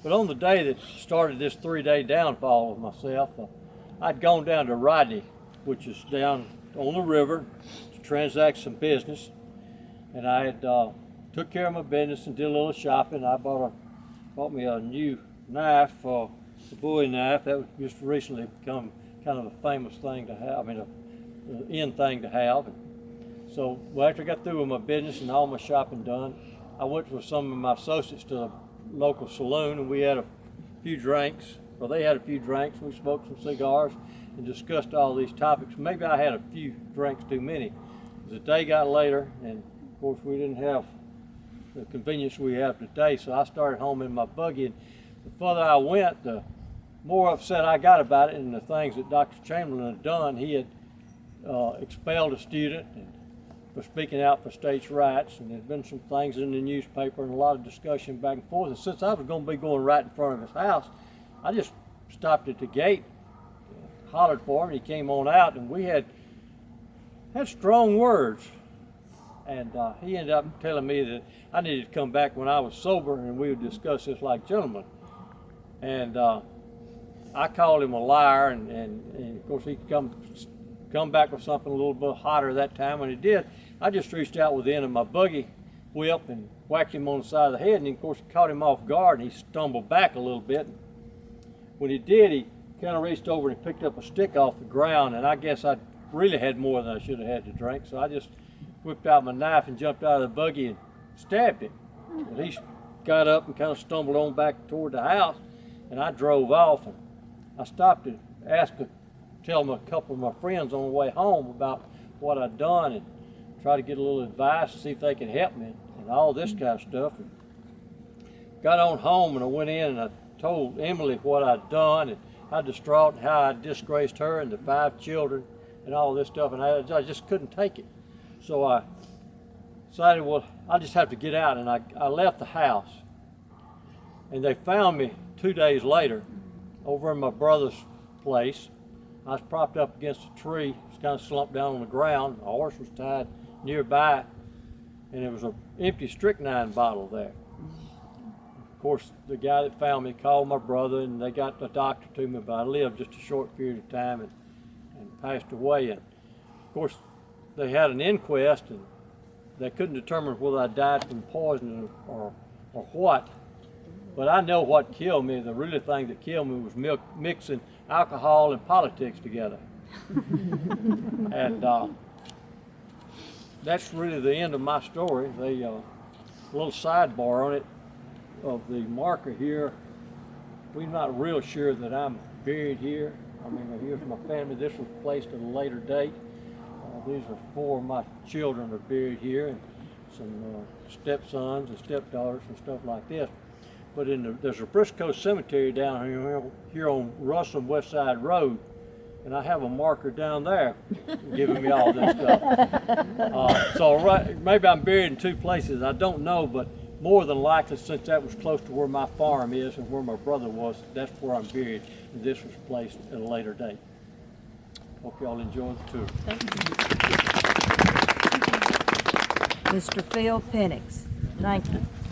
But on the day that started this 3-day downfall of myself, I'd gone down to Rodney, which is down on the river, to transact some business. And I had took care of my business and did a little shopping. I bought me a new knife, a Bowie knife. That was just recently become kind of a famous thing to have. I mean, an in thing to have. So, well, after I got through with my business and all my shopping done, I went with some of my associates to a local saloon, and we had a few drinks. Well, they had a few drinks. We smoked some cigars and discussed all these topics. Maybe I had a few drinks too many. The day got later, and of course we didn't have the convenience we have today, so I started home in my buggy. And the further I went, the more upset I got about it and the things that Dr. Chamberlain had done. He had expelled a student for speaking out for states' rights, and there'd been some things in the newspaper and a lot of discussion back and forth. And since I was going to be going right in front of his house, I just stopped at the gate, hollered for him, and he came on out, and we had strong words. And he ended up telling me that I needed to come back when I was sober, and we would discuss this like gentlemen. And I called him a liar, and of course he come back with something a little bit hotter that time. When he did, I just reached out with the end of my buggy whip and whacked him on the side of the head, and of course caught him off guard, and he stumbled back a little bit. When he did, he kind of reached over and picked up a stick off the ground, and I guess I really had more than I should have had to drink, so I just whipped out my knife and jumped out of the buggy and stabbed him. And he got up and kind of stumbled on back toward the house, and I drove off. And I stopped to tell a couple of my friends on the way home about what I'd done and try to get a little advice to see if they could help me and all this kind of stuff. And got on home, and I went in and I told Emily what I'd done and how distraught and how I disgraced her and the 5 children and all this stuff, and I just couldn't take it. So I decided, well, I just have to get out, and I left the house. And they found me 2 days later over in my brother's place. I was propped up against a tree. It was kind of slumped down on the ground. A horse was tied nearby, and there was an empty strychnine bottle there. Of course, the guy that found me called my brother, and they got the doctor to me, but I lived just a short period of time and passed away. And of course, they had an inquest, and they couldn't determine whether I died from poisoning or what. But I know what killed me. The really thing that killed me was mixing alcohol and politics together. And that's really the end of my story. A little sidebar on it of the marker here. We're not real sure that I'm buried here. I mean, here's my family. This was placed at a later date. These are 4 of my children are buried here, and some stepsons and stepdaughters and stuff like this. But there's a Briscoe Cemetery down here on Russell West Side Road, and I have a marker down there giving me all this stuff. So maybe I'm buried in 2 places. I don't know, but more than likely, since that was close to where my farm is and where my brother was, that's where I'm buried, and this was placed at a later date. Hope y'all enjoy the tour. Thank you. Mr. Phil Pinnix, thank you.